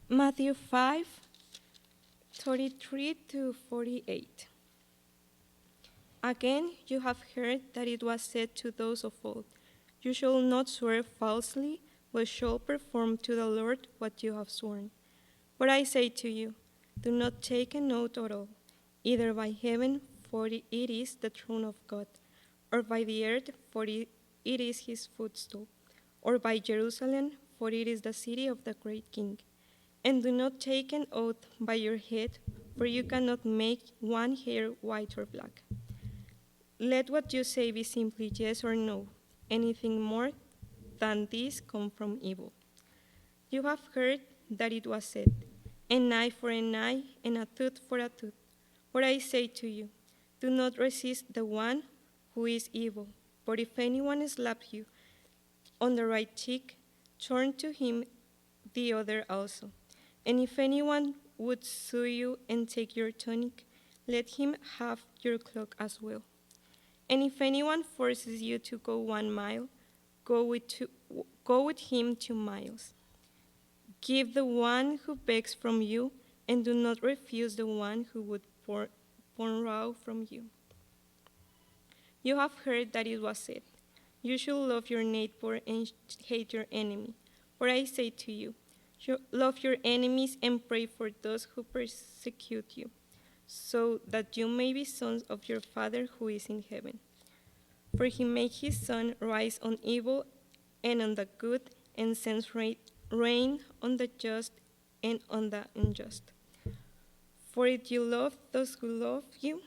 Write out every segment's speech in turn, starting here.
Matthew 5:33-48. Again, you have heard that it was said to those of old, "You shall not swear falsely, but shall perform to the Lord what you have sworn." But I say to you, do not take an oath at all, either by heaven, for it is the throne of God, or by the earth, for it is his footstool, or by Jerusalem, for it is the city of the great King. And do not take an oath by your head, for you cannot make one hair white or black. Let what you say be simply yes or no. Anything more than this comes from evil. You have heard that it was said, an eye for an eye and a tooth for a tooth. But I say to you, do not resist the one who is evil. But if anyone slaps you on the right cheek, turn to him the other also. And if anyone would sue you and take your tunic, let him have your cloak as well. And if anyone forces you to go 1 mile, go with him 2 miles. Give the one who begs from you, and do not refuse the one who would borrow from you. You have heard that it was said, you should love your neighbor and hate your enemy. For I say to you, love your enemies and pray for those who persecute you, so that you may be sons of your Father who is in heaven. For he makes his sun rise on evil and on the good, and sends rain on the just and on the unjust. For if you love those who love you,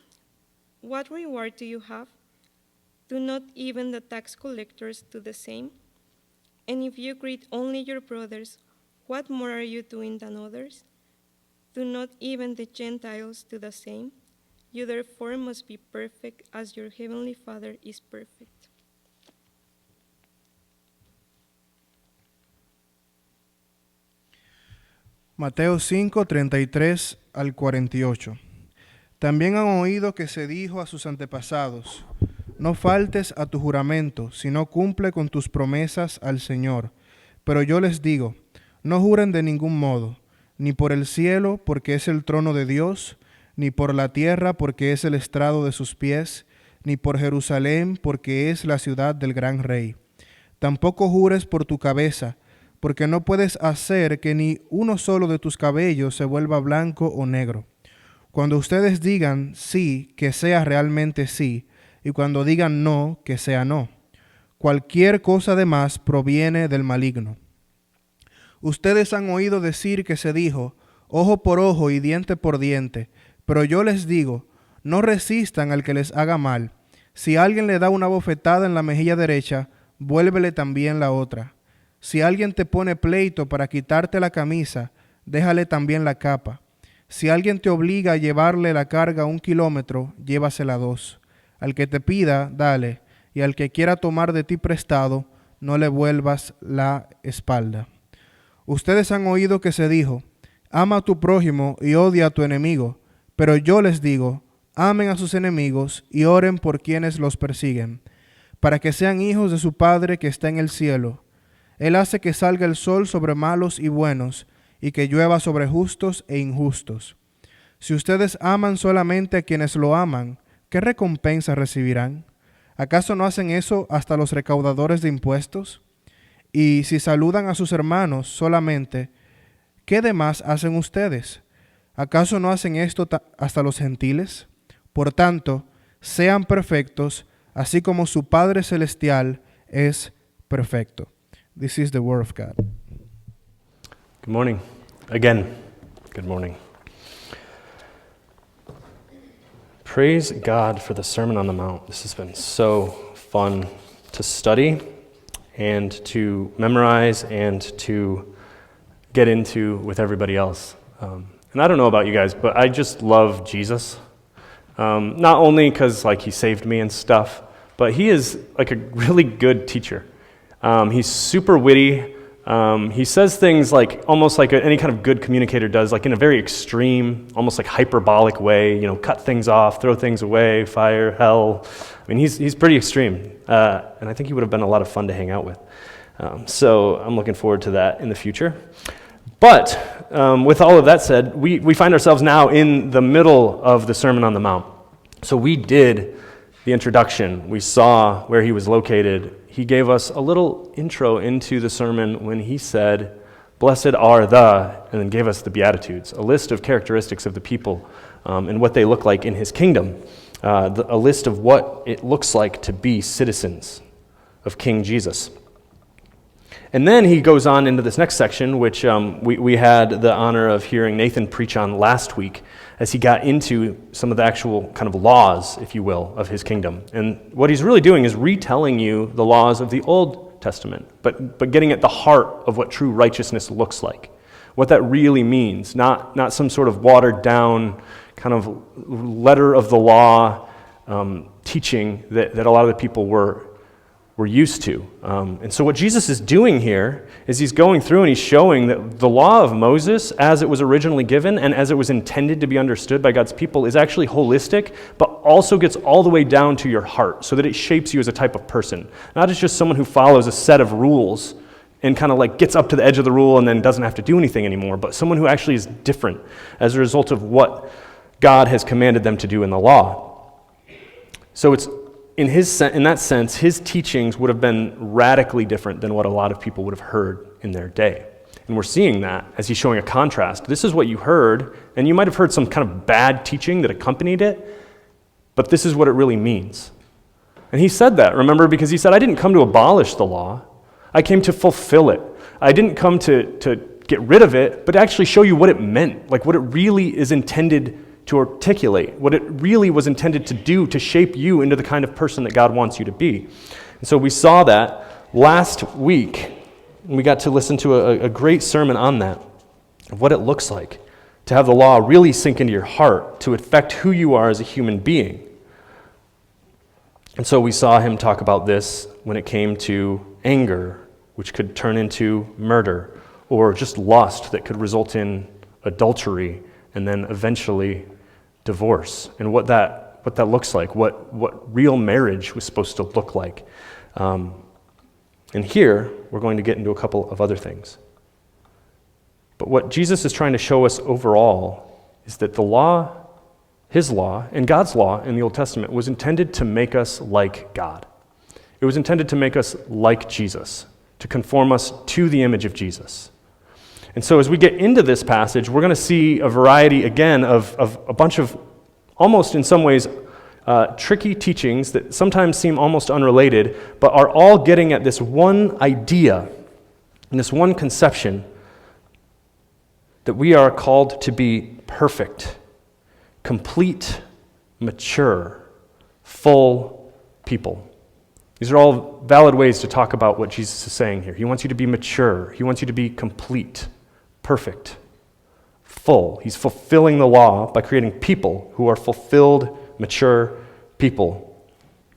what reward do you have? Do not even the tax collectors do the same? And if you greet only your brothers, what more are you doing than others? Do not even the Gentiles do the same? You therefore must be perfect as your heavenly Father is perfect. Mateo 5, 33 al 48. También han oído que se dijo a sus antepasados, no faltes a tu juramento, sino cumple con tus promesas al Señor. Pero yo les digo, no juren de ningún modo, ni por el cielo, porque es el trono de Dios, ni por la tierra, porque es el estrado de sus pies, ni por Jerusalén, porque es la ciudad del gran rey. Tampoco jures por tu cabeza, porque no puedes hacer que ni uno solo de tus cabellos se vuelva blanco o negro. Cuando ustedes digan sí, que sea realmente sí, y cuando digan no, que sea no. Cualquier cosa de más proviene del maligno. Ustedes han oído decir que se dijo, ojo por ojo y diente por diente, pero yo les digo, no resistan al que les haga mal. Si alguien le da una bofetada en la mejilla derecha, vuélvele también la otra. Si alguien te pone pleito para quitarte la camisa, déjale también la capa. Si alguien te obliga a llevarle la carga 1 kilómetro, llévasela 2. Al que te pida, dale, y al que quiera tomar de ti prestado, no le vuelvas la espalda. Ustedes han oído que se dijo, ama a tu prójimo y odia a tu enemigo, pero yo les digo, amen a sus enemigos y oren por quienes los persiguen, para que sean hijos de su Padre que está en el cielo. Él hace que salga el sol sobre malos y buenos, y que llueva sobre justos e injustos. Si ustedes aman solamente a quienes lo aman, ¿qué recompensa recibirán? ¿Acaso no hacen eso hasta los recaudadores de impuestos? Y si saludan a sus hermanos solamente, ¿qué demás hacen ustedes? ¿Acaso no hacen esto hasta los gentiles? Por tanto, sean perfectos, así como su Padre Celestial es perfecto. This is the word of God. Good morning. Again, good morning. Praise God for the Sermon on the Mount. This has been so fun to study and to memorize and to get into with everybody else. And I don't know about you guys, but I just love Jesus. Not only because he saved me and stuff, but he is like a really good teacher. He's super witty. He says things almost like any kind of good communicator does, in a very extreme, almost hyperbolic way. Cut things off, throw things away, fire, hell. I mean, he's pretty extreme, and I think he would have been a lot of fun to hang out with. So I'm looking forward to that in the future. But with all of that said, we find ourselves now in the middle of the Sermon on the Mount. So we did the introduction. We saw where he was located. He gave us a little intro into the sermon when he said, "Blessed are the," and then gave us the Beatitudes, a list of characteristics of the people and what they look like in his kingdom, a list of what it looks like to be citizens of King Jesus. And then he goes on into this next section, which we had the honor of hearing Nathan preach on last week, as he got into some of the actual kind of laws, if you will, of his kingdom. And what he's really doing is retelling you the laws of the Old Testament, but getting at the heart of what true righteousness looks like, what that really means, not some sort of watered down kind of letter of the law teaching that a lot of the people were used to. And so what Jesus is doing here is he's going through and he's showing that the law of Moses, as it was originally given and as it was intended to be understood by God's people, is actually holistic, but also gets all the way down to your heart so that it shapes you as a type of person. Not as just someone who follows a set of rules and kind of like gets up to the edge of the rule and then doesn't have to do anything anymore, but someone who actually is different as a result of what God has commanded them to do in the law. So it's in that sense, his teachings would have been radically different than what a lot of people would have heard in their day. And we're seeing that as he's showing a contrast. This is what you heard, and you might have heard some kind of bad teaching that accompanied it, but this is what it really means. And he said that, remember, because he said, "I didn't come to abolish the law. I came to fulfill it. I didn't come to get rid of it, but actually show you what it meant, like what it really is intended to articulate, what it really was intended to do to shape you into the kind of person that God wants you to be." And so we saw that last week, and we got to listen to a great sermon on that, of what it looks like to have the law really sink into your heart, to affect who you are as a human being. And so we saw him talk about this when it came to anger, which could turn into murder, or just lust that could result in adultery, and then eventually divorce, and what that looks like, what real marriage was supposed to look like. And here, we're going to get into a couple of other things. But what Jesus is trying to show us overall is that the law, his law, and God's law in the Old Testament was intended to make us like God. It was intended to make us like Jesus, to conform us to the image of Jesus. And so as we get into this passage, we're going to see a variety, again, of a bunch of, almost in some ways, tricky teachings that sometimes seem almost unrelated, but are all getting at this one idea and this one conception that we are called to be perfect, complete, mature, full people. These are all valid ways to talk about what Jesus is saying here. He wants you to be mature. He wants you to be complete, perfect, full. He's fulfilling the law by creating people who are fulfilled, mature people,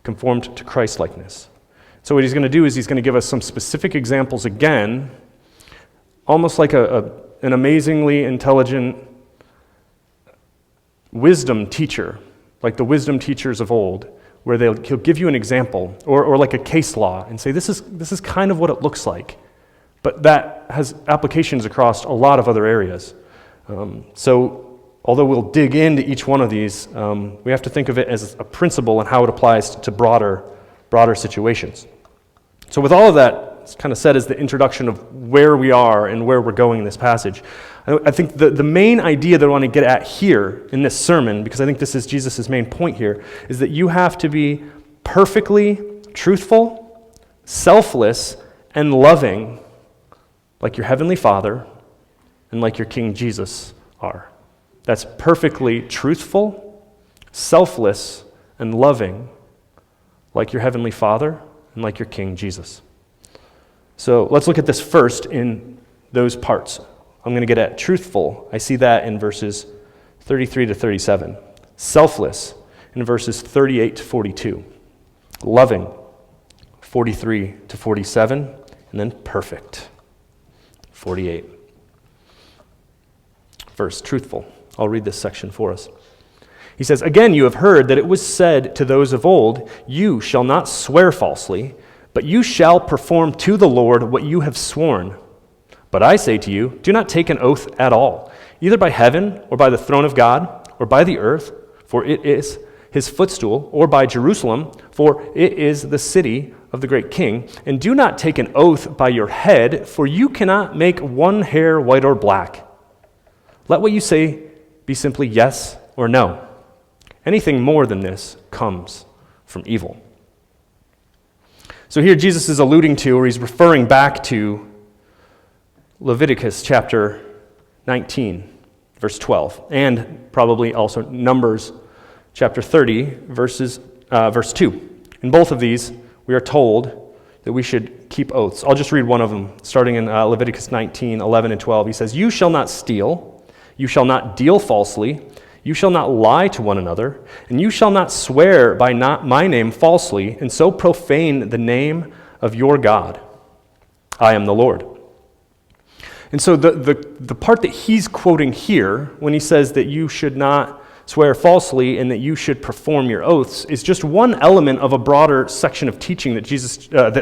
conformed to Christ-likeness. So what he's going to do is he's going to give us some specific examples again, almost like an amazingly intelligent wisdom teacher, like the wisdom teachers of old, where he'll give you an example, or like a case law, and say, this is kind of what it looks like. But that has applications across a lot of other areas. So although we'll dig into each one of these, we have to think of it as a principle and how it applies to broader situations. So with all of that, it's kind of said as the introduction of where we are and where we're going in this passage, I think the main idea that I want to get at here in this sermon, because I think this is Jesus' main point here, is that you have to be perfectly truthful, selfless, and loving like your Heavenly Father and like your King Jesus are. That's perfectly truthful, selfless, and loving like your Heavenly Father and like your King Jesus. So let's look at this first in those parts. I'm going to get at truthful. I see that in verses 33 to 37. Selfless in verses 38 to 42. Loving, 43 to 47. And then perfect, 48. First, truthful. I'll read this section for us. He says, "Again, you have heard that it was said to those of old, 'You shall not swear falsely, but you shall perform to the Lord what you have sworn.' But I say to you, do not take an oath at all, either by heaven or by the throne of God or by the earth, for it is his footstool, or by Jerusalem, for it is the city of the great king. And do not take an oath by your head, for you cannot make one hair white or black. Let what you say be simply yes or no. Anything more than this comes from evil. So here Jesus is alluding to, or he's referring back to, Leviticus chapter 19, verse 12, and probably also Numbers chapter 30, verse 2. In both of these, we are told that we should keep oaths. I'll just read one of them, starting in Leviticus 19, 11 and 12. He says, "You shall not steal, you shall not deal falsely, you shall not lie to one another, and you shall not swear by my name falsely, and so profane the name of your God. I am the Lord." And so the part that he's quoting here, when he says that you should not swear falsely and that you should perform your oaths, is just one element of a broader section of teaching that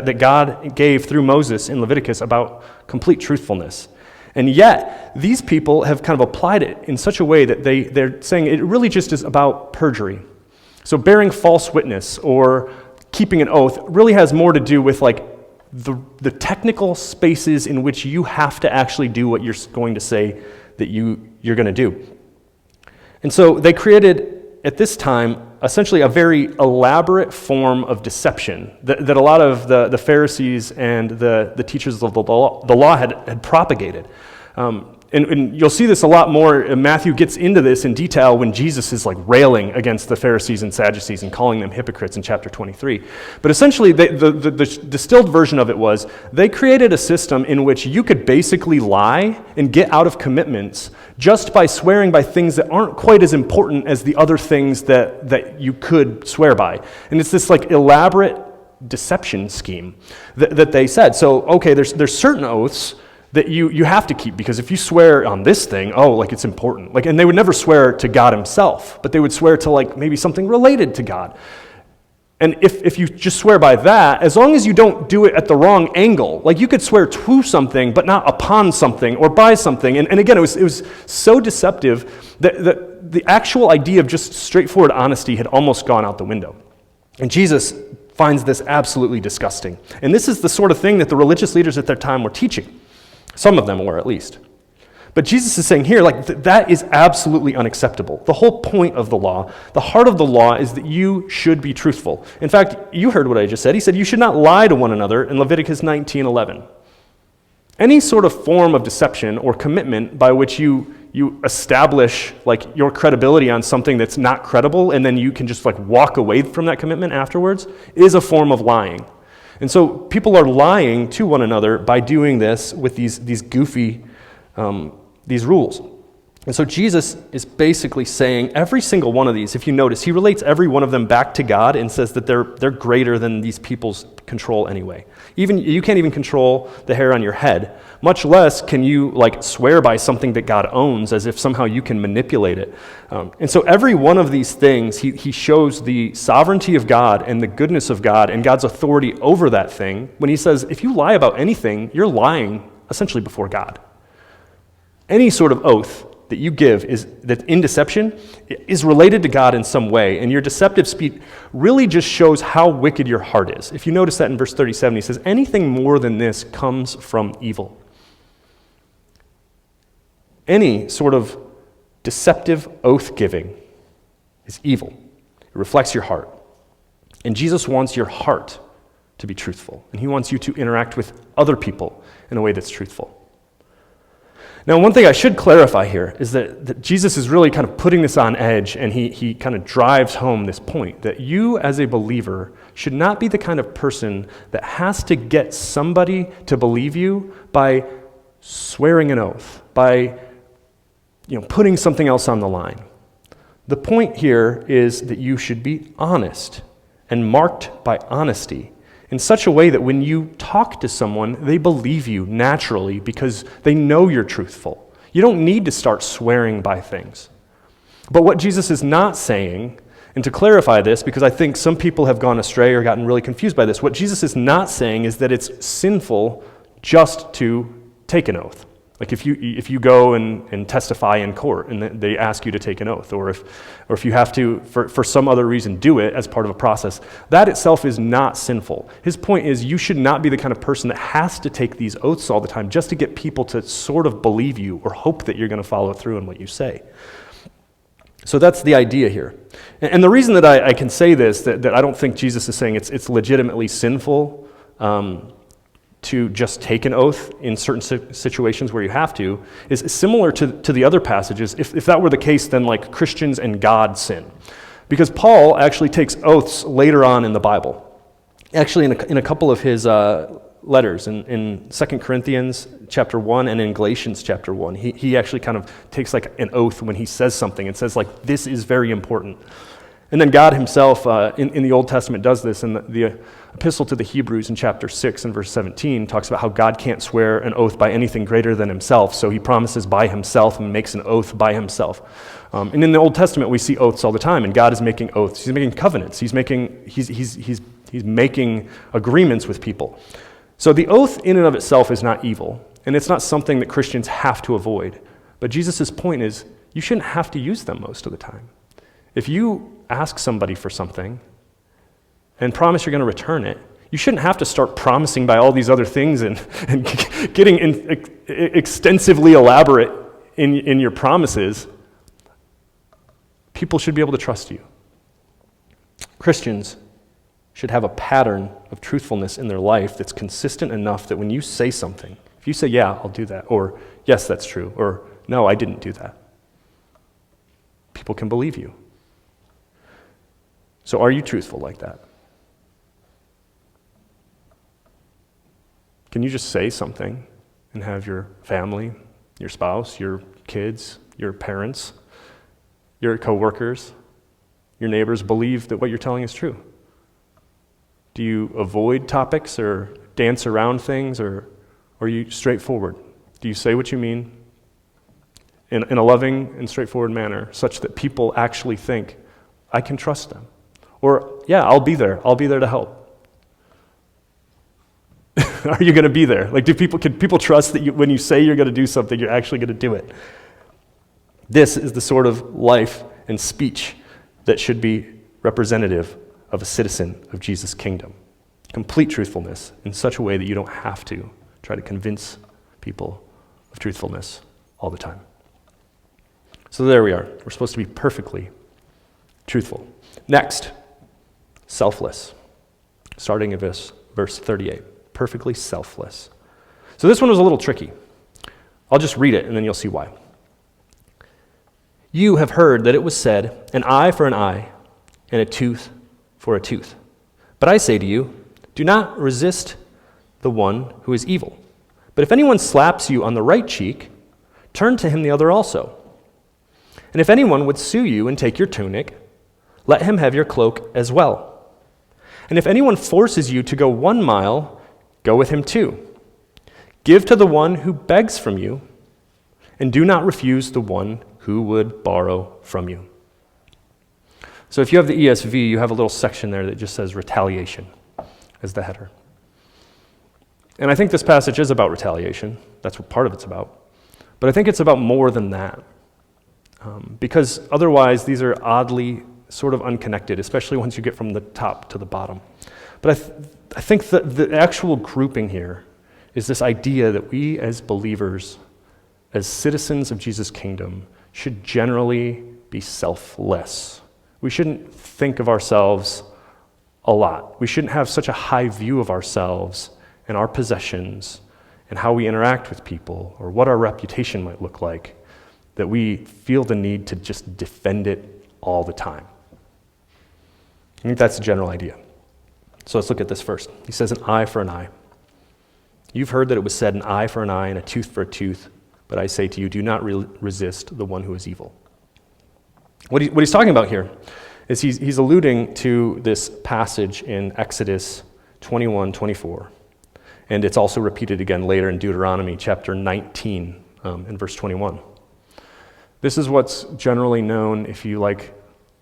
that God gave through Moses in Leviticus about complete truthfulness. And yet, these people have kind of applied it in such a way that they're saying it really just is about perjury. So bearing false witness or keeping an oath really has more to do with like the technical spaces in which you have to actually do what you're going to say that you're going to do. And so they created, at this time, essentially a very elaborate form of deception that a lot of the Pharisees and the teachers of the law had propagated. And you'll see this a lot more. Matthew gets into this in detail when Jesus is like railing against the Pharisees and Sadducees and calling them hypocrites in chapter 23. But essentially, the distilled version of it was they created a system in which you could basically lie and get out of commitments just by swearing by things that aren't quite as important as the other things that you could swear by. And it's this like elaborate deception scheme that they said. So, okay, there's certain oaths that you have to keep, because if you swear on this thing, like it's important. Like, and they would never swear to God himself, but they would swear to like maybe something related to God. And if you just swear by that, as long as you don't do it at the wrong angle, like you could swear to something, but not upon something or by something. And again, it was so deceptive that the actual idea of just straightforward honesty had almost gone out the window. And Jesus finds this absolutely disgusting. And this is the sort of thing that the religious leaders at their time were teaching. Some of them were, at least. But Jesus is saying here, like, that is absolutely unacceptable. The whole point of the law, the heart of the law, is that you should be truthful. In fact, you heard what I just said. He said you should not lie to one another in Leviticus 19:11. Any sort of form of deception or commitment by which you establish like your credibility on something that's not credible, and then you can just like walk away from that commitment afterwards, is a form of lying. And so people are lying to one another by doing this with these goofy these rules. And so Jesus is basically saying every single one of these, if you notice, he relates every one of them back to God and says that they're greater than these people's control anyway. Even you can't even control the hair on your head, much less can you like swear by something that God owns as if somehow you can manipulate it. And so every one of these things, he shows the sovereignty of God and the goodness of God and God's authority over that thing when he says, if you lie about anything, you're lying essentially before God. Any sort of oath that you give that's in deception is related to God in some way, and your deceptive speech really just shows how wicked your heart is. If you notice that in verse 37, he says, anything more than this comes from evil. Any sort of deceptive oath-giving is evil. It reflects your heart. And Jesus wants your heart to be truthful, and he wants you to interact with other people in a way that's truthful. Now, one thing I should clarify here is that Jesus is really kind of putting this on edge, and he kind of drives home this point that you as a believer should not be the kind of person that has to get somebody to believe you by swearing an oath, by putting something else on the line. The point here is that you should be honest and marked by honesty in such a way that when you talk to someone, they believe you naturally because they know you're truthful. You don't need to start swearing by things. But what Jesus is not saying, and to clarify this, because I think some people have gone astray or gotten really confused by this, what Jesus is not saying is that it's sinful just to take an oath. Like if you go and testify in court and they ask you to take an oath, or if you have to, for some other reason, do it as part of a process, that itself is not sinful. His point is you should not be the kind of person that has to take these oaths all the time just to get people to sort of believe you or hope that you're going to follow through on what you say. So that's the idea here. And the reason that I can say this, that I don't think Jesus is saying it's legitimately sinful to just take an oath in certain situations where you have to, is similar to the other passages. If that were the case, then like Christians and God sin. Because Paul actually takes oaths later on in the Bible. Actually, in a couple of his letters, in 2 Corinthians chapter 1 and in Galatians chapter 1, he actually kind of takes like an oath when he says something and says like, this is very important. And then God himself in the Old Testament does this, and the epistle to the Hebrews in chapter 6 and verse 17 talks about how God can't swear an oath by anything greater than himself, so he promises by himself and makes an oath by himself. And in the Old Testament we see oaths all the time, and God is making oaths. He's making covenants. He's making agreements with people. So the oath in and of itself is not evil, and it's not something that Christians have to avoid. But Jesus' point is you shouldn't have to use them most of the time. If you ask somebody for something and promise you're going to return it, you shouldn't have to start promising by all these other things and getting extensively elaborate in your promises. People should be able to trust you. Christians should have a pattern of truthfulness in their life that's consistent enough that when you say something, if you say, yeah, I'll do that, or yes, that's true, or no, I didn't do that, people can believe you. So are you truthful like that? Can you just say something and have your family, your spouse, your kids, your parents, your coworkers, your neighbors believe that what you're telling is true? Do you avoid topics or dance around things, or are you straightforward? Do you say what you mean in a loving and straightforward manner such that people actually think, I can trust them? Or, yeah, I'll be there. I'll be there to help. Are you going to be there? Like, can people trust that when you say you're going to do something, you're actually going to do it? This is the sort of life and speech that should be representative of a citizen of Jesus' kingdom. Complete truthfulness in such a way that you don't have to try to convince people of truthfulness all the time. So there we are. We're supposed to be perfectly truthful. Next, selfless. Starting at verse 38. Perfectly selfless. So this one was a little tricky. I'll just read it and then you'll see why. You have heard that it was said, an eye for an eye and a tooth for a tooth. But I say to you, do not resist the one who is evil. But if anyone slaps you on the right cheek, turn to him the other also. And if anyone would sue you and take your tunic, let him have your cloak as well. And if anyone forces you to go 1 mile, go with him 2. Give to the one who begs from you, and do not refuse the one who would borrow from you. So if you have the ESV, you have a little section there that just says retaliation as the header. And I think this passage is about retaliation. That's what part of it's about. But I think it's about more than that. Because otherwise, these are oddly sort of unconnected, especially once you get from the top to the bottom. But I think that the actual grouping here is this idea that we as believers, as citizens of Jesus' kingdom, should generally be selfless. We shouldn't think of ourselves a lot. We shouldn't have such a high view of ourselves and our possessions and how we interact with people or what our reputation might look like, that we feel the need to just defend it all the time. I think that's the general idea. So let's look at this first. He says an eye for an eye. You've heard that it was said an eye for an eye and a tooth for a tooth, but I say to you, do not resist the one who is evil. What he's talking about here is he's alluding to this passage in Exodus 21:24, and it's also repeated again later in Deuteronomy chapter 19 in verse 21. This is what's generally known, if you like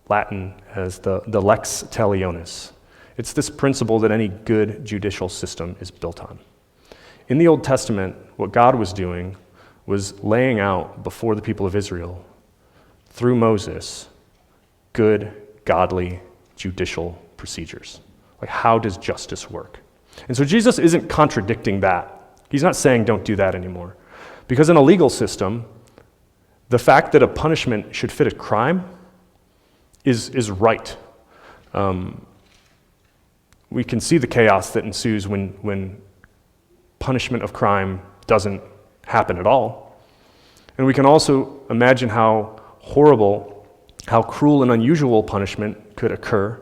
Latin, as the lex talionis. It's this principle that any good judicial system is built on. in the Old Testament, what God was doing was laying out before the people of Israel, through Moses, good, godly, judicial procedures. Like, how does justice work? And so Jesus isn't contradicting that. He's not saying don't do that anymore. Because in a legal system, the fact that a punishment should fit a crime is right. We can see the chaos that ensues when punishment of crime doesn't happen at all. And we can also imagine how horrible, how cruel and unusual punishment could occur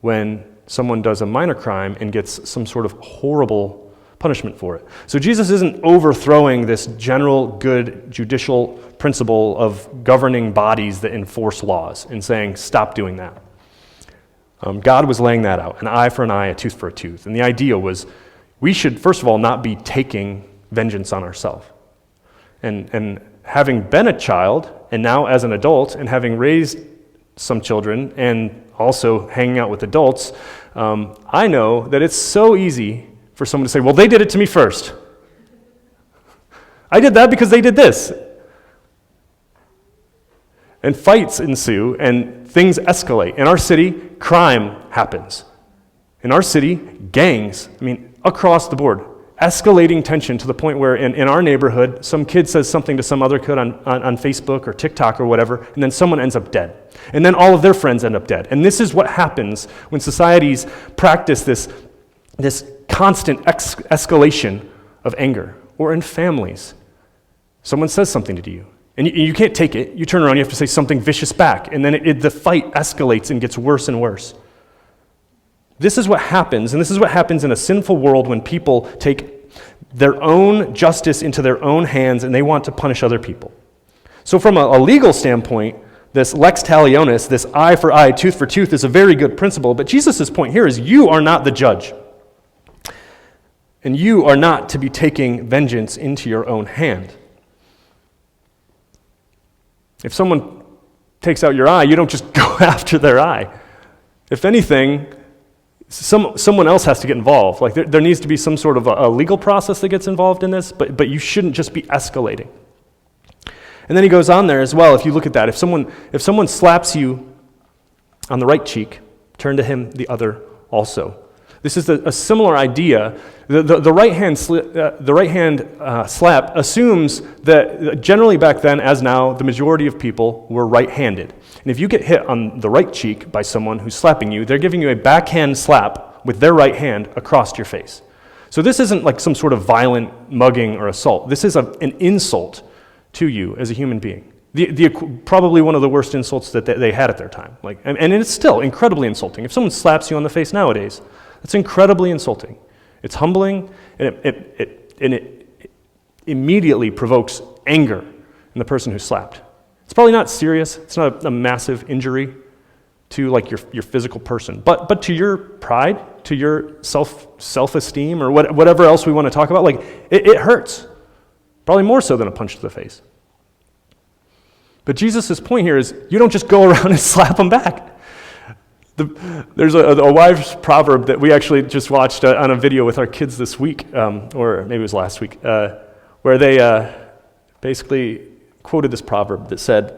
when someone does a minor crime and gets some sort of horrible punishment for it. So Jesus isn't overthrowing this general good judicial principle of governing bodies that enforce laws and saying, stop doing that. God was laying that out, an eye for an eye, a tooth for a tooth. And the idea was we should, first of all, not be taking vengeance on ourselves. And having been a child, and now as an adult, and having raised some children, and also hanging out with adults, I know that it's so easy for someone to say, well, they did it to me first. I did that because they did this. And fights ensue, and things escalate. In our city, crime happens. In our city, gangs, across the board, escalating tension to the point where in our neighborhood, some kid says something to some other kid on Facebook or TikTok or whatever, and then someone ends up dead. And then all of their friends end up dead. And this is what happens when societies practice this constant escalation of anger. Or in families, someone says something to you, and you can't take it. You turn around, you have to say something vicious back, and then the fight escalates and gets worse and worse. This is what happens, and this is what happens in a sinful world when people take their own justice into their own hands and they want to punish other people. So from a legal standpoint, this lex talionis, this eye for eye, tooth for tooth, is a very good principle, but Jesus' point here is you are not the judge. And you are not to be taking vengeance into your own hand. If someone takes out your eye, you don't just go after their eye. If anything, someone else has to get involved. Like there needs to be some sort of a legal process that gets involved in this, but you shouldn't just be escalating. And then he goes on there as well, if you look at that, if someone slaps you on the right cheek, turn to him the other also. This is a similar idea. The right hand slap assumes that generally back then, as now, the majority of people were right-handed. And if you get hit on the right cheek by someone who's slapping you, they're giving you a backhand slap with their right hand across your face. So this isn't like some sort of violent mugging or assault. This is an insult to you as a human being. Probably one of the worst insults that they had at their time. And it's still incredibly insulting. If someone slaps you on the face nowadays, it's incredibly insulting. It's humbling, and it immediately provokes anger in the person who's slapped. It's probably not serious. It's not a massive injury to like your physical person, but to your pride, to your self-esteem, or whatever else we want to talk about, like it hurts. Probably more so than a punch to the face. But Jesus' point here is you don't just go around and slap them back. There's a wise proverb that we actually just watched on a video with our kids this week, or maybe it was last week, where they basically quoted this proverb that said,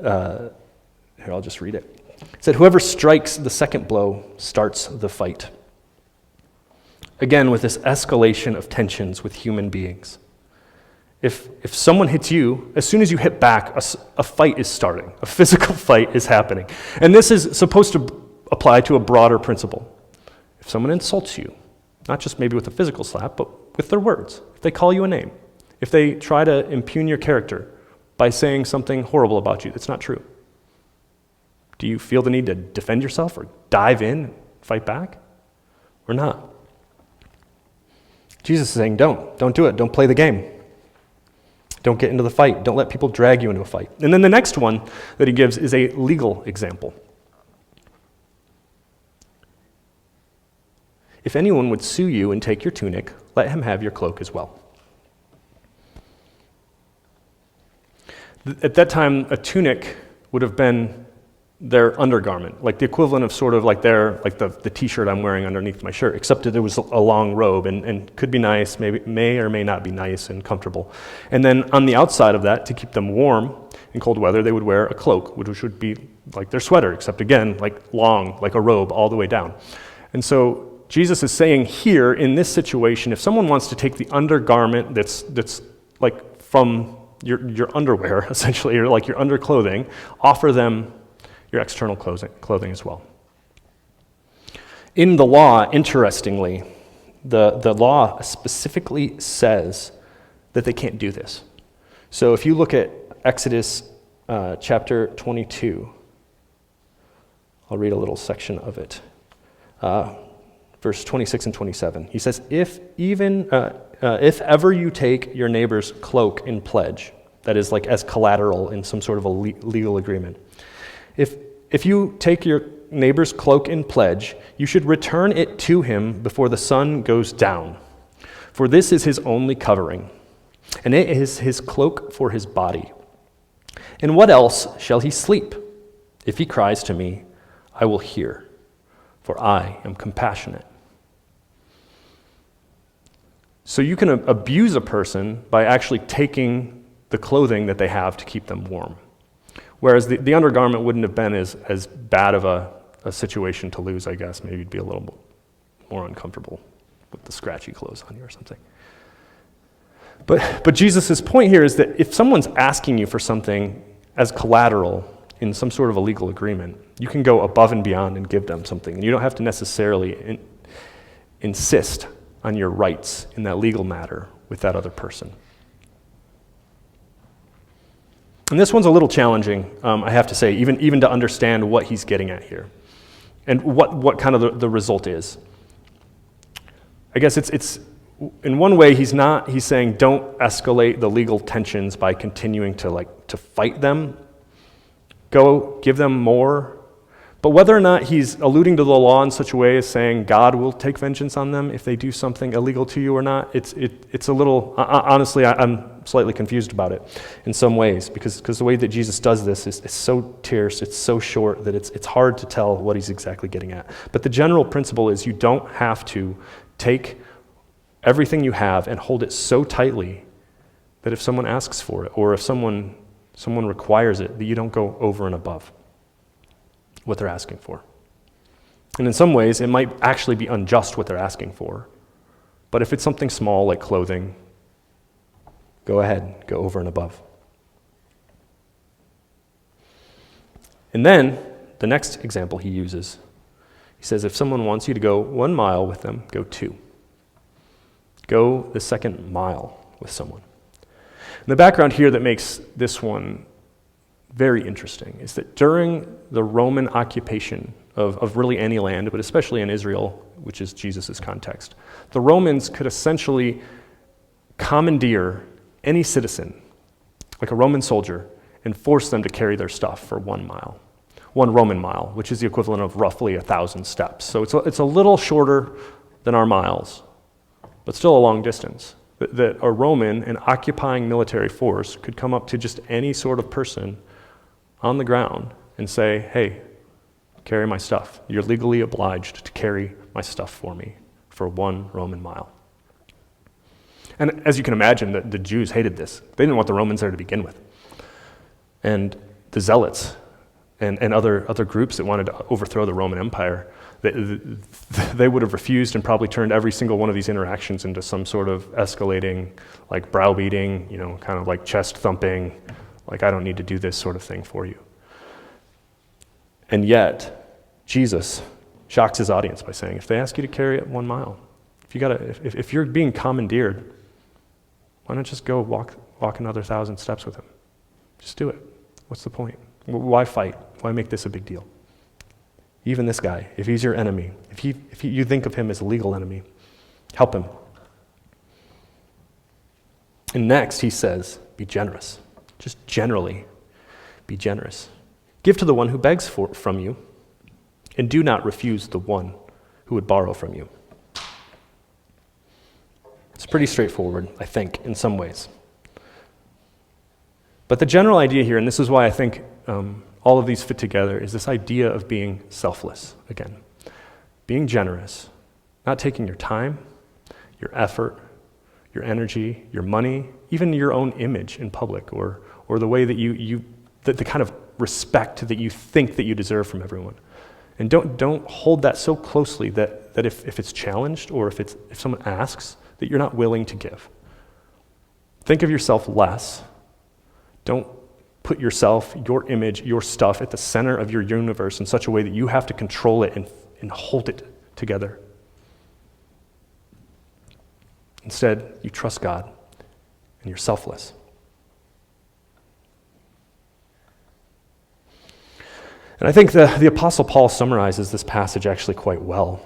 here, I'll just read it. It said, whoever strikes the second blow starts the fight. Again, with this escalation of tensions with human beings. If someone hits you, as soon as you hit back, a fight is starting. A physical fight is happening. And this is supposed to apply to a broader principle. If someone insults you, not just maybe with a physical slap, but with their words, if they call you a name, if they try to impugn your character by saying something horrible about you that's not true, do you feel the need to defend yourself or dive in and fight back? Or not? Jesus is saying, don't do it. Don't play the game. Don't get into the fight. Don't let people drag you into a fight. And then the next one that he gives is a legal example. If anyone would sue you and take your tunic, let him have your cloak as well. At that time, a tunic would have been their undergarment, like the equivalent of sort of like the t-shirt I'm wearing underneath my shirt, except that there was a long robe and could be nice, maybe may or may not be nice and comfortable. And then on the outside of that, to keep them warm in cold weather, they would wear a cloak, which would be like their sweater, except again, like long, like a robe all the way down. And so Jesus is saying here in this situation, if someone wants to take the undergarment that's like from your underwear, essentially, or like your underclothing, offer them your external clothing as well. In the law, interestingly, the law specifically says that they can't do this. So if you look at Exodus chapter 22, I'll read a little section of it. Verse 26 and 27. He says, if ever you take your neighbor's cloak in pledge, that is like as collateral in some sort of a legal agreement, if you take your neighbor's cloak in pledge, you should return it to him before the sun goes down. For this is his only covering, and it is his cloak for his body. And what else shall he sleep? If he cries to me, I will hear, for I am compassionate. So you can abuse a person by actually taking the clothing that they have to keep them warm. Whereas the undergarment wouldn't have been as bad of a situation to lose, I guess. Maybe you'd be a little more uncomfortable with the scratchy clothes on you or something. But Jesus' point here is that if someone's asking you for something as collateral in some sort of a legal agreement, you can go above and beyond and give them something. And you don't have to necessarily insist on your rights in that legal matter with that other person. And this one's a little challenging, I have to say, even to understand what he's getting at here and what kind of the result is. I guess it's in one way he's saying don't escalate the legal tensions by continuing to fight them. Go give them more. But whether or not he's alluding to the law in such a way as saying God will take vengeance on them if they do something illegal to you or not, it's a little, honestly, I'm slightly confused about it in some ways because the way that Jesus does this is so terse, it's so short that it's hard to tell what he's exactly getting at. But the general principle is you don't have to take everything you have and hold it so tightly that if someone asks for it or if someone requires it, that you don't go over and above what they're asking for. And in some ways, it might actually be unjust what they're asking for. But if it's something small like clothing, go ahead, go over and above. And then, the next example he uses, he says, if someone wants you to go 1 mile with them, go 2. Go the second mile with someone. And the background here that makes this one very interesting is that during the Roman occupation of really any land, but especially in Israel, which is Jesus' context, the Romans could essentially commandeer any citizen, like a Roman soldier, and force them to carry their stuff for 1 mile. 1 Roman mile, which is the equivalent of roughly 1,000 steps. So it's a little shorter than our miles, but still a long distance. That a Roman, an occupying military force, could come up to just any sort of person on the ground and say, hey, carry my stuff. You're legally obliged to carry my stuff for me for 1 Roman mile. And as you can imagine, the Jews hated this. They didn't want the Romans there to begin with. And the Zealots and other groups that wanted to overthrow the Roman Empire, they would have refused and probably turned every single one of these interactions into some sort of escalating, like browbeating, kind of like chest thumping, like I don't need to do this sort of thing for you. And yet, Jesus shocks his audience by saying, if they ask you to carry it 1 mile, if you're being commandeered, why not just go walk another 1,000 steps with him? Just do it. What's the point? Why fight? Why make this a big deal? Even this guy, if he's your enemy, if you think of him as a legal enemy, help him. And next, he says, be generous. Just generally, be generous. Give to the one who begs from you, and do not refuse the one who would borrow from you. It's pretty straightforward, I think, in some ways. But the general idea here, and this is why I think all of these fit together is this idea of being selfless again. Being generous, not taking your time, your effort, your energy, your money, even your own image in public, or the way that the kind of respect that you think that you deserve from everyone. And don't hold that so closely that if it's challenged or if someone asks, that you're not willing to give. Think of yourself less. Don't put yourself, your image, your stuff at the center of your universe in such a way that you have to control it and hold it together. Instead, you trust God and you're selfless. And I think the Apostle Paul summarizes this passage actually quite well.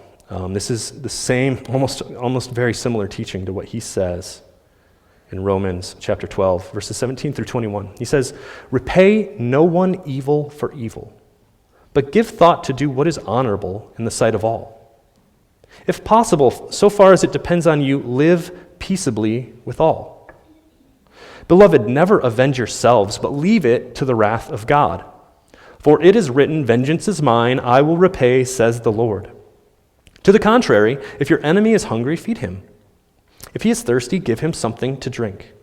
This is the same, almost very similar teaching to what he says in Romans chapter 12, verses 17 through 21. He says, "Repay no one evil for evil, but give thought to do what is honorable in the sight of all. If possible, so far as it depends on you, live peaceably with all. Beloved, never avenge yourselves, but leave it to the wrath of God. For it is written, 'Vengeance is mine, I will repay, says the Lord.' To the contrary, if your enemy is hungry, feed him. If he is thirsty, give him something to drink.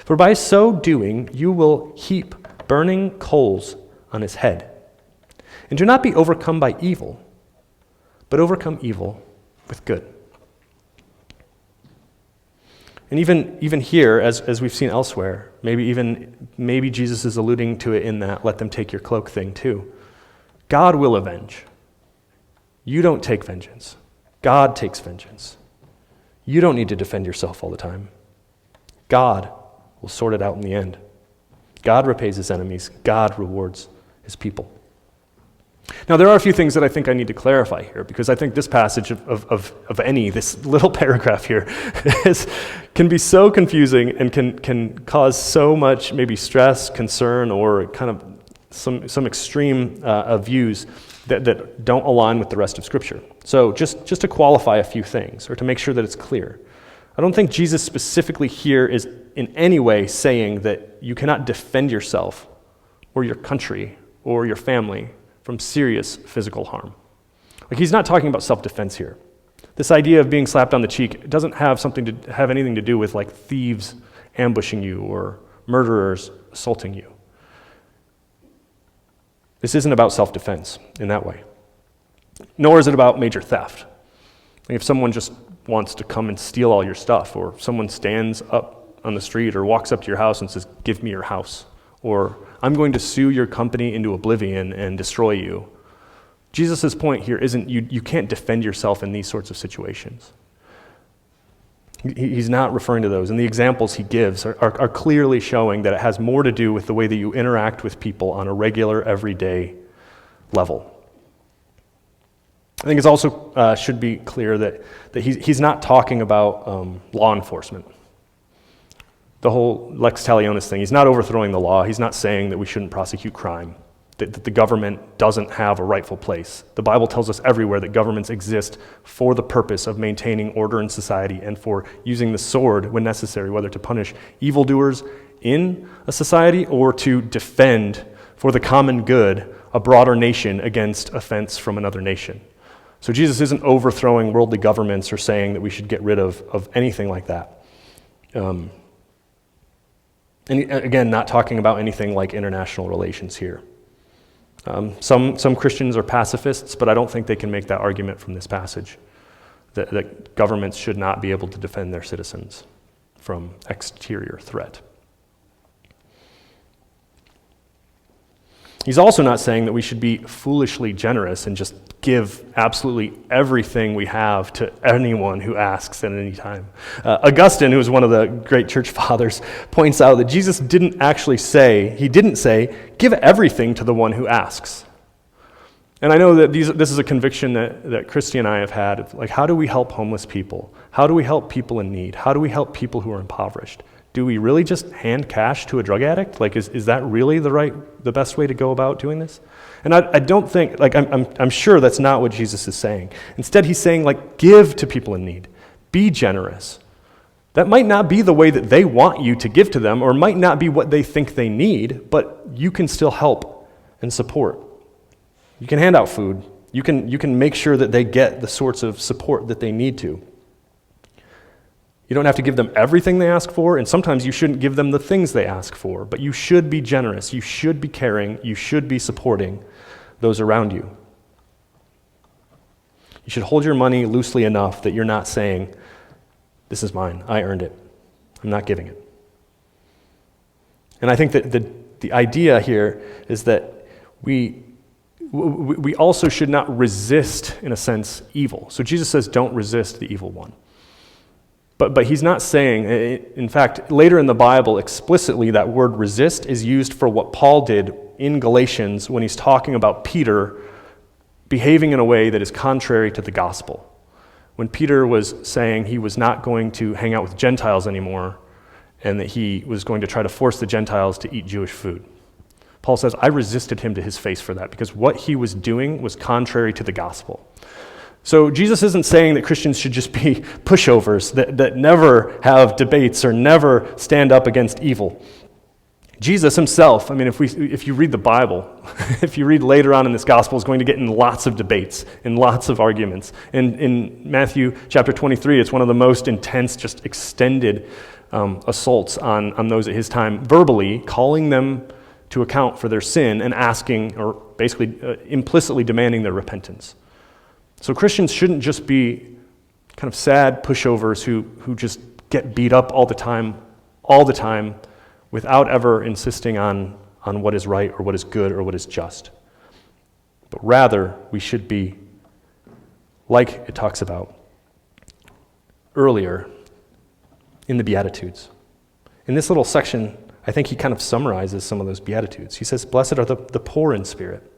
For by so doing, you will heap burning coals on his head. And do not be overcome by evil, but overcome evil with good." And even here, as we've seen elsewhere, maybe Jesus is alluding to it in that "let them take your cloak" thing too. God will avenge. You don't take vengeance. God takes vengeance. You don't need to defend yourself all the time. God will sort it out in the end. God repays his enemies. God rewards his people. Now, there are a few things that I think I need to clarify here, because I think this passage this little paragraph here can be so confusing and can cause so much maybe stress, concern, or kind of some extreme views that don't align with the rest of Scripture. So just to qualify a few things, or to make sure that it's clear, I don't think Jesus specifically here is in any way saying that you cannot defend yourself or your country or your family from serious physical harm. Like, he's not talking about self-defense here. This idea of being slapped on the cheek doesn't have anything to do with like thieves ambushing you or murderers assaulting you. This isn't about self-defense in that way. Nor is it about major theft. Like, if someone just wants to come and steal all your stuff, or someone stands up on the street or walks up to your house and says, "Give me your house," or "I'm going to sue your company into oblivion and destroy you." Jesus' point here isn't you can't defend yourself in these sorts of situations. He's not referring to those. And the examples he gives are clearly showing that it has more to do with the way that you interact with people on a regular, everyday level. I think it's also should be clear that he's not talking about law enforcement. The whole lex talionis thing, he's not overthrowing the law. He's not saying that we shouldn't prosecute crime, that the government doesn't have a rightful place. The Bible tells us everywhere that governments exist for the purpose of maintaining order in society and for using the sword when necessary, whether to punish evildoers in a society or to defend for the common good a broader nation against offense from another nation. So Jesus isn't overthrowing worldly governments or saying that we should get rid of anything like that. And again, not talking about anything like international relations here. Some Christians are pacifists, but I don't think they can make that argument from this passage, that governments should not be able to defend their citizens from exterior threat. He's also not saying that we should be foolishly generous and just give absolutely everything we have to anyone who asks at any time. Augustine, who was one of the great church fathers, points out that Jesus didn't say, give everything to the one who asks. And I know that this is a conviction that Christy and I have had. Like, how do we help homeless people? How do we help people in need? How do we help people who are impoverished? Do we really just hand cash to a drug addict? Like, is that really the best way to go about doing this? And I don't think, like, I'm sure that's not what Jesus is saying. Instead, he's saying, like, give to people in need. Be generous. That might not be the way that they want you to give to them, or might not be what they think they need, but you can still help and support. You can hand out food. You can make sure that they get the sorts of support that they need to. You don't have to give them everything they ask for, and sometimes you shouldn't give them the things they ask for, but you should be generous, you should be caring, you should be supporting those around you. You should hold your money loosely enough that you're not saying, "This is mine, I earned it, I'm not giving it." And I think that the idea here is that we also should not resist, in a sense, evil. So Jesus says, don't resist the evil one. But he's not saying, in fact, later in the Bible, explicitly, that word resist is used for what Paul did in Galatians when he's talking about Peter behaving in a way that is contrary to the gospel. When Peter was saying he was not going to hang out with Gentiles anymore and that he was going to try to force the Gentiles to eat Jewish food. Paul says, I resisted him to his face for that because what he was doing was contrary to the gospel. So Jesus isn't saying that Christians should just be pushovers that never have debates or never stand up against evil. Jesus himself, I mean, if you read the Bible, if you read later on in this gospel, is going to get in lots of debates and lots of arguments. And in Matthew chapter 23, it's one of the most intense, just extended assaults on those at his time, verbally calling them to account for their sin and asking, or basically implicitly demanding their repentance. So Christians shouldn't just be kind of sad pushovers who just get beat up all the time, without ever insisting on what is right or what is good or what is just. But rather, we should be, like it talks about earlier in the Beatitudes. In this little section, I think he kind of summarizes some of those Beatitudes. He says, blessed are the poor in spirit.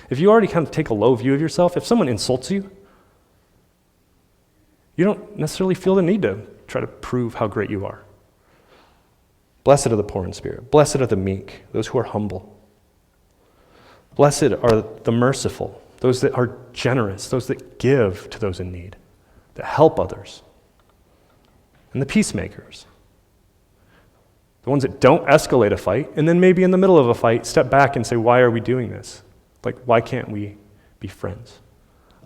If you already kind of take a low view of yourself, if someone insults you, you don't necessarily feel the need to try to prove how great you are. Blessed are the poor in spirit. Blessed are the meek, those who are humble. Blessed are the merciful, those that are generous, those that give to those in need, that help others. And the peacemakers, the ones that don't escalate a fight, and then maybe in the middle of a fight, step back and say, why are we doing this? Like, why can't we be friends?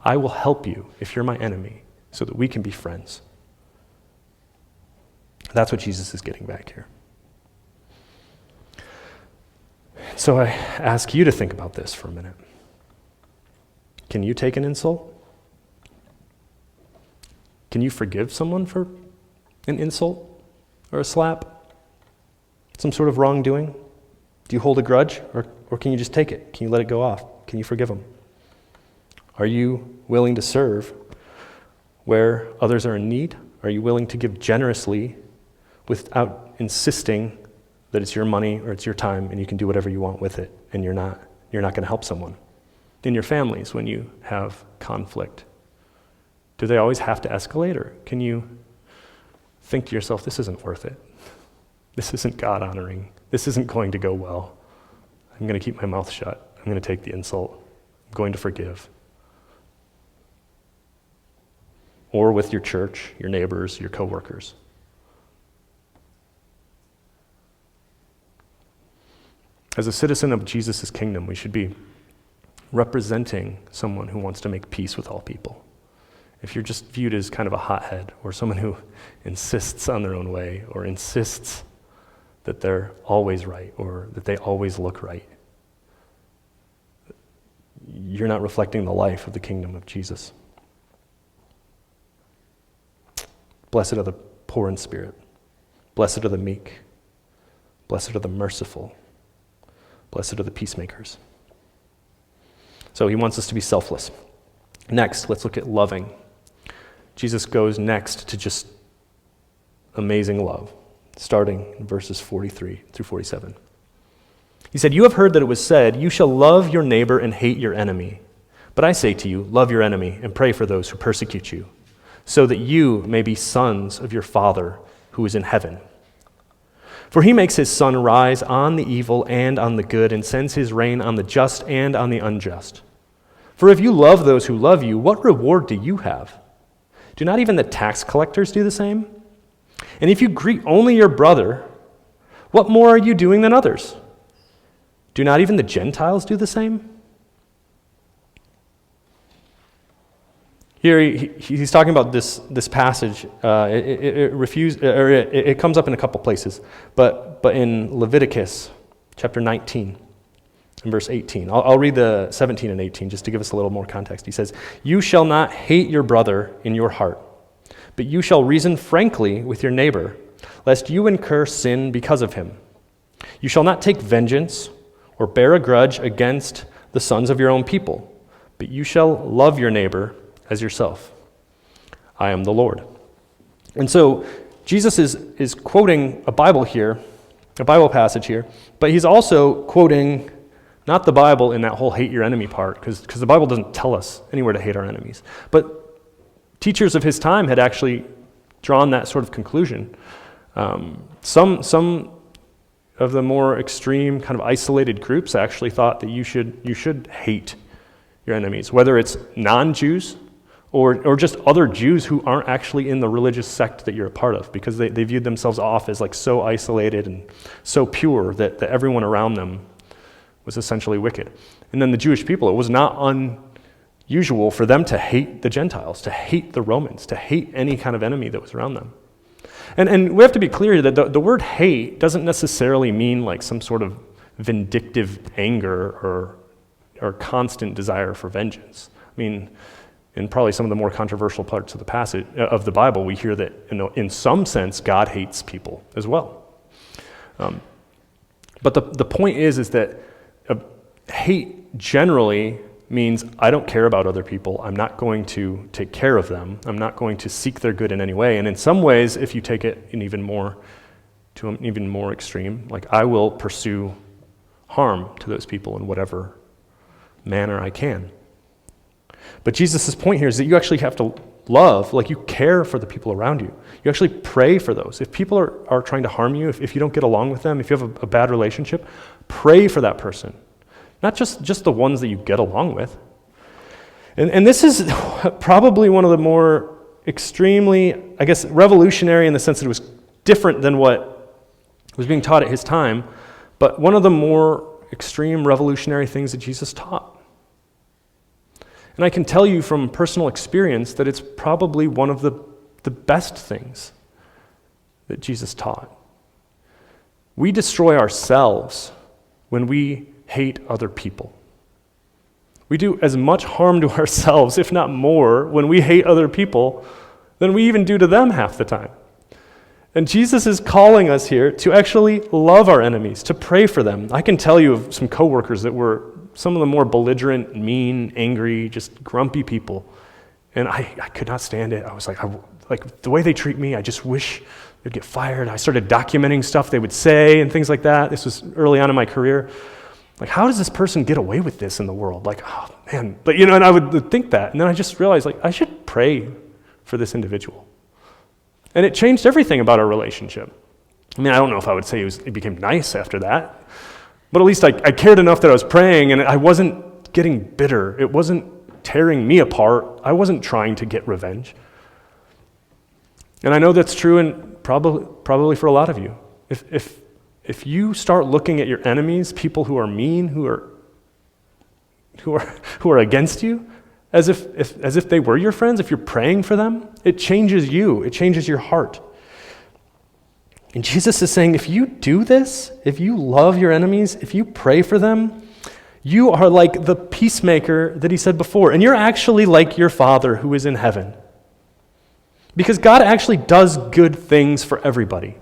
I will help you if you're my enemy so that we can be friends. That's what Jesus is getting back here. So I ask you to think about this for a minute. Can you take an insult? Can you forgive someone for an insult or a slap? Some sort of wrongdoing? Do you hold a grudge, or can you just take it? Can you let it go off? Can you forgive them? Are you willing to serve where others are in need? Are you willing to give generously without insisting that it's your money or it's your time and you can do whatever you want with it and you're not going to help someone? In your families, when you have conflict, do they always have to escalate, or can you think to yourself, this isn't worth it? This isn't God-honoring. This isn't going to go well. I'm going to keep my mouth shut. I'm going to take the insult. I'm going to forgive. Or with your church, your neighbors, your coworkers. As a citizen of Jesus' kingdom, we should be representing someone who wants to make peace with all people. If you're just viewed as kind of a hothead, or someone who insists on their own way, or insists that they're always right, or that they always look right, you're not reflecting the life of the kingdom of Jesus. Blessed are the poor in spirit. Blessed are the meek. Blessed are the merciful. Blessed are the peacemakers. So he wants us to be selfless. Next, let's look at loving. Jesus goes next to just amazing love, starting in verses 43 through 47. He said, "You have heard that it was said, 'You shall love your neighbor and hate your enemy.' But I say to you, love your enemy and pray for those who persecute you, so that you may be sons of your Father who is in heaven. For he makes his sun rise on the evil and on the good, and sends his rain on the just and on the unjust. For if you love those who love you, what reward do you have? Do not even the tax collectors do the same? And if you greet only your brother, what more are you doing than others? Do not even the Gentiles do the same? Here he's talking about this passage. It comes up in a couple places, but in Leviticus chapter 19, in verse 18. I'll read the 17 and 18 just to give us a little more context. He says, "You shall not hate your brother in your heart, but you shall reason frankly with your neighbor, lest you incur sin because of him. You shall not take vengeance or bear a grudge against the sons of your own people, but you shall love your neighbor as yourself. I am the Lord." And so Jesus is quoting a Bible passage here, but he's also quoting not the Bible in that whole hate your enemy part, because the Bible doesn't tell us anywhere to hate our enemies. But teachers of his time had actually drawn that sort of conclusion. Some of the more extreme kind of isolated groups actually thought that you should hate your enemies, whether it's non-Jews or just other Jews who aren't actually in the religious sect that you're a part of, because they viewed themselves off as like so isolated and so pure that everyone around them was essentially wicked. And then the Jewish people, it was not unusual for them to hate the Gentiles, to hate the Romans, to hate any kind of enemy that was around them. And we have to be clear that the word hate doesn't necessarily mean like some sort of vindictive anger or constant desire for vengeance. I mean, in probably some of the more controversial parts of the passage of the Bible, we hear that in some sense God hates people as well. But the point is that hate generally means I don't care about other people. I'm not going to take care of them. I'm not going to seek their good in any way. And in some ways, if you take it to an even more extreme, like I will pursue harm to those people in whatever manner I can. But Jesus' point here is that you actually have to love, like you care for the people around you. You actually pray for those. If people are trying to harm you, if you don't get along with them, if you have a bad relationship, pray for that person. Not just the ones that you get along with. And this is probably one of the more extremely, I guess, revolutionary in the sense that it was different than what was being taught at his time, but one of the more extreme revolutionary things that Jesus taught. And I can tell you from personal experience that it's probably one of the best things that Jesus taught. We destroy ourselves when we hate other people. We do as much harm to ourselves, if not more, when we hate other people than we even do to them half the time. And Jesus is calling us here to actually love our enemies, to pray for them. I can tell you of some coworkers that were some of the more belligerent, mean, angry, just grumpy people. And I could not stand it. I was like the way they treat me, I just wish they'd get fired. I started documenting stuff they would say and things like that. This was early on in my career. Like, how does this person get away with this in the world? Like, oh man. But and I would think that. And then I just realized, like, I should pray for this individual. And it changed everything about our relationship. I mean, I don't know if I would say it became nice after that, but at least I cared enough that I was praying, and I wasn't getting bitter. It wasn't tearing me apart. I wasn't trying to get revenge. And I know that's true, and probably for a lot of you. If you start looking at your enemies, people who are mean, who are against you, as if they were your friends, if you're praying for them, it changes you. It changes your heart. And Jesus is saying, if you do this, if you love your enemies, if you pray for them, you are like the peacemaker that he said before, and you're actually like your Father who is in heaven. Because God actually does good things for everybody.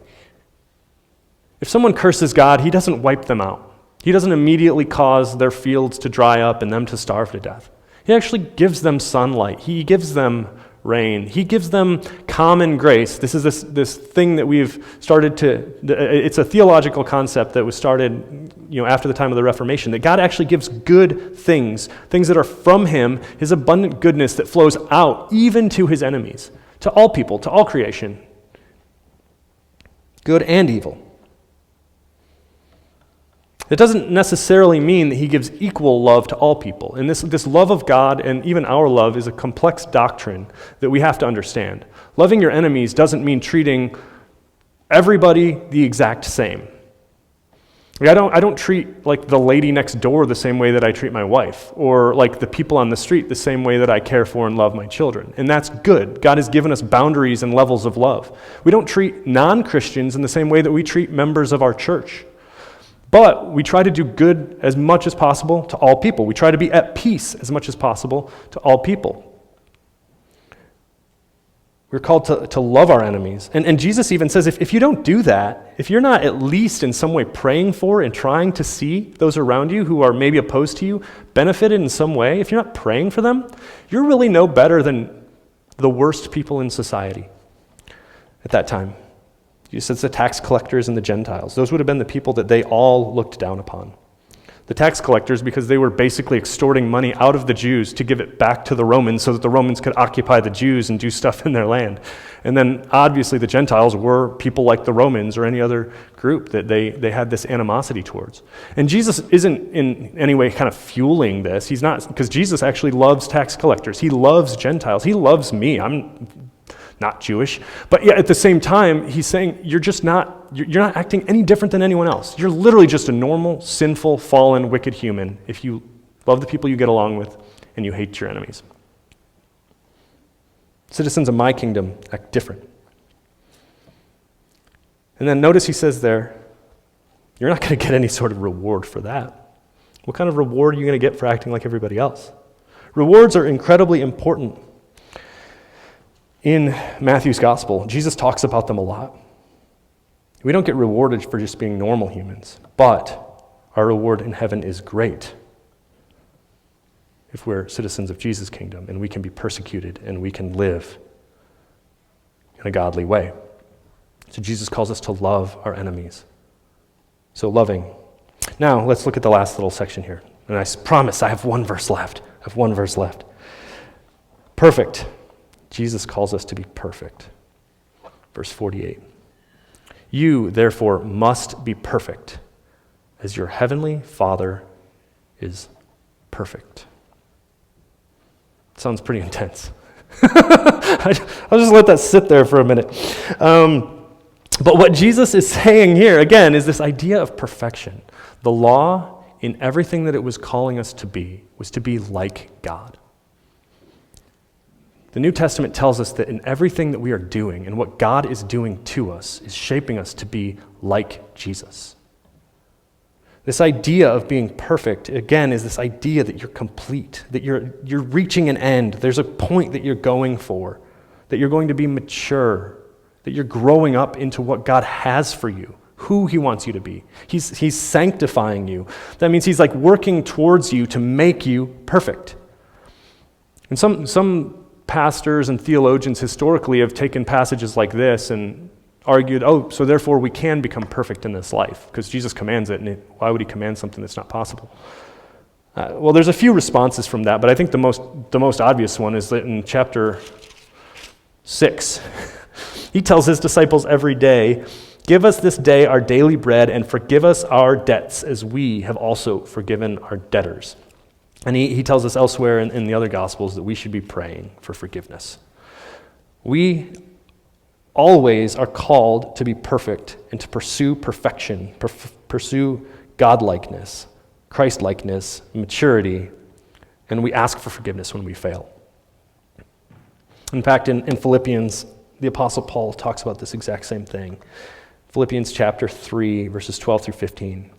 If someone curses God, he doesn't wipe them out. He doesn't immediately cause their fields to dry up and them to starve to death. He actually gives them sunlight. He gives them rain. He gives them common grace. This is this thing that we've started to, it's a theological concept that was started after the time of the Reformation, that God actually gives good things that are from him, his abundant goodness that flows out even to his enemies, to all people, to all creation, good and evil. It doesn't necessarily mean that he gives equal love to all people. And this love of God and even our love is a complex doctrine that we have to understand. Loving your enemies doesn't mean treating everybody the exact same. Like, I don't treat like the lady next door the same way that I treat my wife, or like the people on the street the same way that I care for and love my children. And that's good. God has given us boundaries and levels of love. We don't treat non-Christians in the same way that we treat members of our church. But we try to do good as much as possible to all people. We try to be at peace as much as possible to all people. We're called to love our enemies. And Jesus even says, if you don't do that, if you're not at least in some way praying for and trying to see those around you who are maybe opposed to you benefited in some way, if you're not praying for them, you're really no better than the worst people in society at that time. Jesus says the tax collectors and the Gentiles. Those would have been the people that they all looked down upon. The tax collectors, because they were basically extorting money out of the Jews to give it back to the Romans so that the Romans could occupy the Jews and do stuff in their land. And then obviously the Gentiles were people like the Romans or any other group that they had this animosity towards. And Jesus isn't in any way kind of fueling this. He's not, because Jesus actually loves tax collectors. He loves Gentiles. He loves me. I'm not Jewish. But yet at the same time, he's saying you're not acting any different than anyone else. You're literally just a normal, sinful, fallen, wicked human if you love the people you get along with and you hate your enemies. Citizens of my kingdom act different. And then notice he says there, you're not going to get any sort of reward for that. What kind of reward are you going to get for acting like everybody else? Rewards are incredibly important. In Matthew's gospel, Jesus talks about them a lot. We don't get rewarded for just being normal humans, but our reward in heaven is great if we're citizens of Jesus' kingdom and we can be persecuted and we can live in a godly way. So Jesus calls us to love our enemies. So loving. Now, let's look at the last little section here. And I promise I have one verse left. Perfect. Jesus calls us to be perfect. Verse 48. You, therefore, must be perfect, as your heavenly Father is perfect. Sounds pretty intense. I'll just let that sit there for a minute. But what Jesus is saying here, again, is this idea of perfection. The law, in everything that it was calling us to be, was to be like God. The New Testament tells us that in everything that we are doing and what God is doing to us is shaping us to be like Jesus. This idea of being perfect, again, is this idea that you're complete, that you're reaching an end. There's a point that you're going for, that you're going to be mature, that you're growing up into what God has for you, who he wants you to be. He's sanctifying you. That means he's like working towards you to make you perfect. And some pastors and theologians historically have taken passages like this and argued, so therefore we can become perfect in this life because Jesus commands it, and why would he command something that's not possible? Well, there's a few responses from that, but I think the most obvious one is that in chapter 6, he tells his disciples every day, give us this day our daily bread and forgive us our debts as we have also forgiven our debtors. And he tells us elsewhere in the other Gospels that we should be praying for forgiveness. We always are called to be perfect and to pursue perfection, pursue godlikeness, Christ-likeness, maturity, and we ask for forgiveness when we fail. In fact, in Philippians, the Apostle Paul talks about this exact same thing. Philippians chapter 3, verses 12 through 15.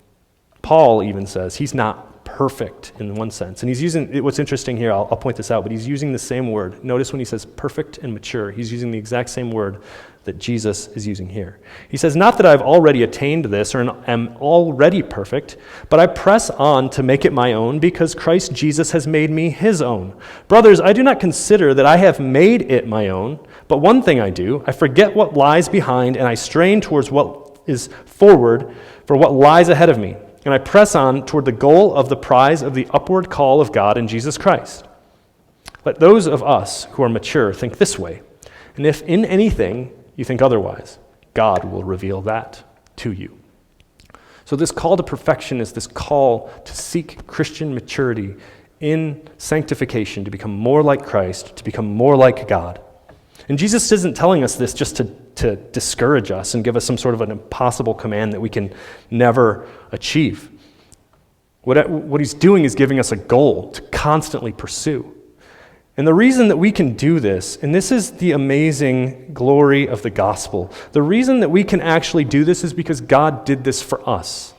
Paul even says he's not perfect in one sense. And he's using, what's interesting here, I'll point this out, but he's using the same word. Notice when he says perfect and mature, he's using the exact same word that Jesus is using here. He says, not that I've already attained this or am already perfect, but I press on to make it my own because Christ Jesus has made me his own. Brothers, I do not consider that I have made it my own, but one thing I do, I forget what lies behind and I strain towards what is forward for what lies ahead of me. And I press on toward the goal of the prize of the upward call of God in Jesus Christ. Let those of us who are mature think this way, and if in anything you think otherwise, God will reveal that to you. So this call to perfection is this call to seek Christian maturity in sanctification, to become more like Christ, to become more like God. And Jesus isn't telling us this just to discourage us and give us some sort of an impossible command that we can never achieve. What he's doing is giving us a goal to constantly pursue. And the reason that we can do this, and this is the amazing glory of the gospel, the reason that we can actually do this is because God did this for us.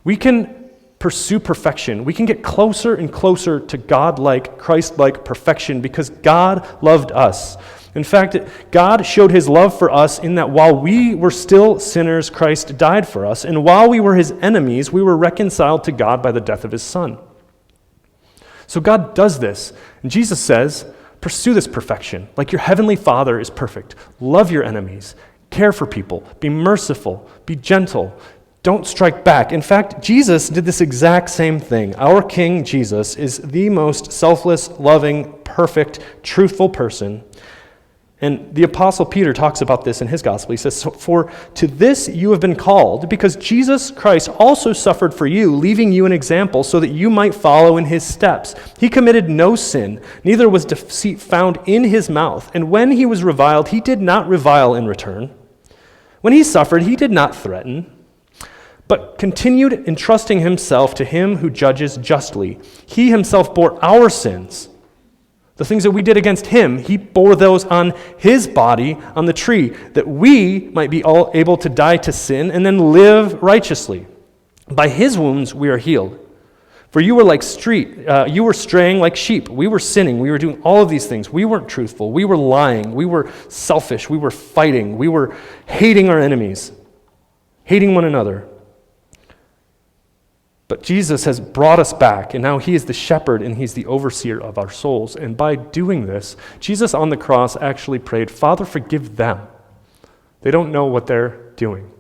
We can pursue perfection. We can get closer and closer to God-like, Christ-like perfection because God loved us. In fact, God showed his love for us in that while we were still sinners, Christ died for us, and while we were his enemies, we were reconciled to God by the death of his Son. So God does this, and Jesus says, pursue this perfection, like your heavenly Father is perfect. Love your enemies, care for people, be merciful, be gentle, don't strike back. In fact, Jesus did this exact same thing. Our King Jesus is the most selfless, loving, perfect, truthful person. And the Apostle Peter talks about this in his gospel. He says, "For to this you have been called, because Jesus Christ also suffered for you, leaving you an example so that you might follow in his steps. He committed no sin, neither was deceit found in his mouth. And when he was reviled, he did not revile in return. When he suffered, he did not threaten, but continued entrusting himself to him who judges justly. He himself bore our sins. The things that we did against him, he bore those on his body on the tree, that we might be all able to die to sin and then live righteously. By his wounds we are healed. For you were you were straying like sheep. We were sinning. We were doing all of these things. We weren't truthful. We were lying. We were selfish. We were fighting. We were hating our enemies, hating one another. But Jesus has brought us back, and now he is the shepherd and he's the overseer of our souls. And by doing this, Jesus on the cross actually prayed, Father, forgive them. They don't know what they're doing.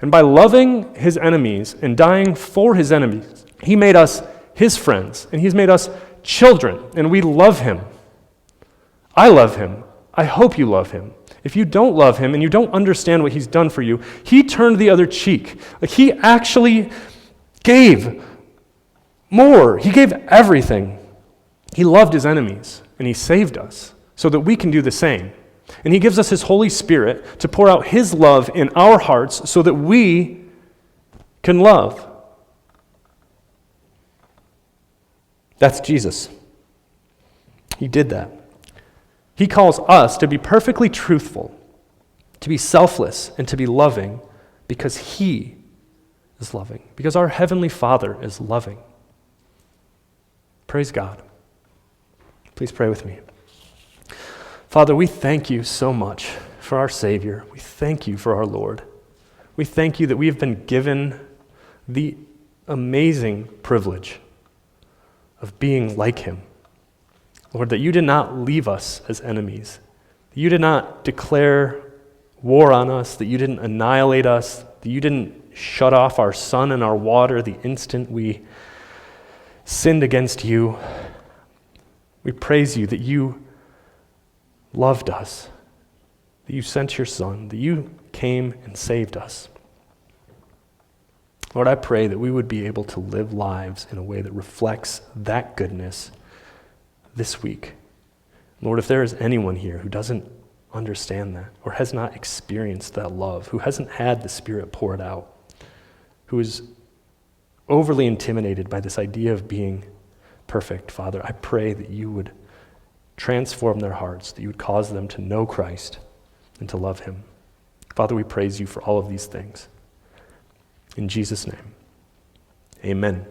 And by loving his enemies and dying for his enemies, he made us his friends, and he's made us children, and we love him. I love him. I hope you love him. If you don't love him and you don't understand what he's done for you, he turned the other cheek. Like he actually gave more. He gave everything. He loved his enemies, and he saved us so that we can do the same. And he gives us his Holy Spirit to pour out his love in our hearts so that we can love. That's Jesus. He did that. He calls us to be perfectly truthful, to be selfless, and to be loving because he is loving, because our Heavenly Father is loving. Praise God. Please pray with me. Father, we thank you so much for our Savior. We thank you for our Lord. We thank you that we have been given the amazing privilege of being like him. Lord, that you did not leave us as enemies. That you did not declare war on us, that you didn't annihilate us, that you didn't shut off our sun and our water the instant we sinned against you. We praise you that you loved us, that you sent your Son, that you came and saved us. Lord, I pray that we would be able to live lives in a way that reflects that goodness this week. Lord, if there is anyone here who doesn't understand that or has not experienced that love, who hasn't had the Spirit poured out, who is overly intimidated by this idea of being perfect, Father, I pray that you would transform their hearts, that you would cause them to know Christ and to love him. Father, we praise you for all of these things. In Jesus' name, amen.